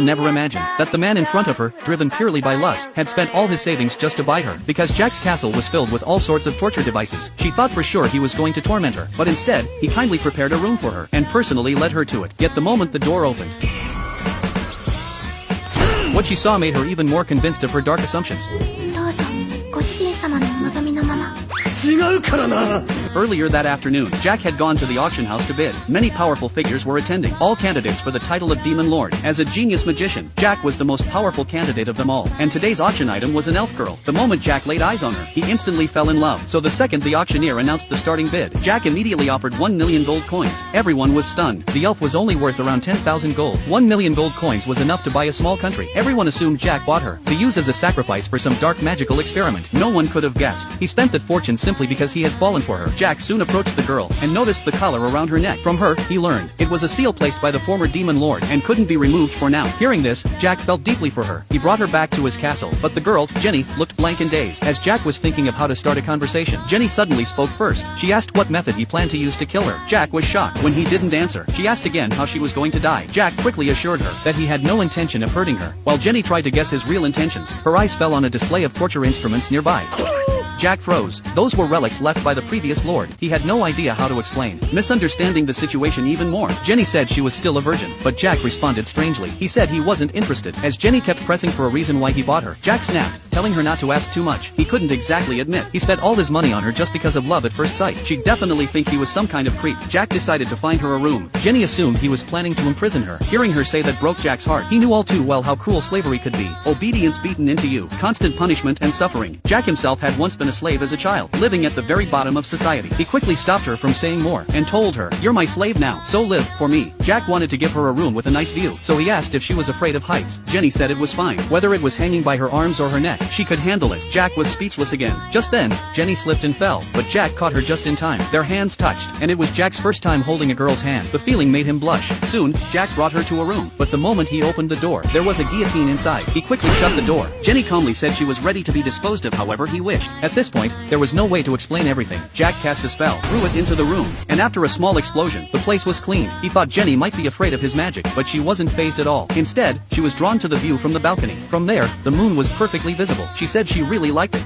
never imagined that the man in front of her, driven purely by lust, had spent all his savings just to buy her, because Jack's castle was filled with all sorts of torture devices. She thought for sure he was going to torment her, but instead, he kindly prepared a room for her, and personally led her to it. Yet the moment the door opened, what she saw made her even more convinced of her dark assumptions. Earlier that afternoon, Jack had gone to the auction house to bid. Many powerful figures were attending, all candidates for the title of Demon Lord. As a genius magician, Jack was the most powerful candidate of them all, and today's auction item was an elf girl. The moment Jack laid eyes on her, he instantly fell in love. So the second the auctioneer announced the starting bid, Jack immediately offered 1 million gold coins. Everyone was stunned. The elf was only worth around 10,000 gold. 1 million gold coins was enough to buy a small country. Everyone assumed Jack bought her to use as a sacrifice for some dark magical experiment. No one could have guessed. He spent that fortune simply because he had fallen for her. Jack soon approached the girl and noticed the collar around her neck. From her, he learned it was a seal placed by the former Demon Lord and couldn't be removed for now. Hearing this, Jack felt deeply for her. He brought her back to his castle, but the girl, Jenny, looked blank and dazed. As Jack was thinking of how to start a conversation, Jenny suddenly spoke first. She asked what method he planned to use to kill her. Jack was shocked when he didn't answer. She asked again how she was going to die. Jack quickly assured her that he had no intention of hurting her. While Jenny tried to guess his real intentions, her eyes fell on a display of torture instruments nearby. Jack froze. Those were relics left by the previous lord. He had no idea how to explain, misunderstanding the situation even more. Jenny said she was still a virgin, but Jack responded strangely. He said he wasn't interested. As Jenny kept pressing for a reason why he bought her, Jack snapped, telling her not to ask too much. He couldn't exactly admit he spent all his money on her just because of love at first sight. She'd definitely think he was some kind of creep. Jack decided to find her a room. Jenny assumed he was planning to imprison her. Hearing her say that broke Jack's heart. He knew all too well how cruel slavery could be. Obedience beaten into you. Constant punishment and suffering. Jack himself had once been a slave as a child, living at the very bottom of society. He quickly stopped her from saying more, and told her, "You're my slave now, so live for me." Jack wanted to give her a room with a nice view, so he asked if she was afraid of heights. Jenny said it was fine. Whether it was hanging by her arms or her neck, she could handle it. Jack was speechless again. Just then, Jenny slipped and fell, but Jack caught her just in time. Their hands touched, and it was Jack's first time holding a girl's hand. The feeling made him blush. Soon, Jack brought her to a room, but the moment he opened the door, there was a guillotine inside. He quickly shut the door. Jenny calmly said she was ready to be disposed of however he wished. At this point, there was no way to explain everything. Jack cast a spell, threw it into the room, and after a small explosion, the place was clean. He thought Jenny might be afraid of his magic, but she wasn't fazed at all. Instead, she was drawn to the view from the balcony. From there, the moon was perfectly visible. She said she really liked it.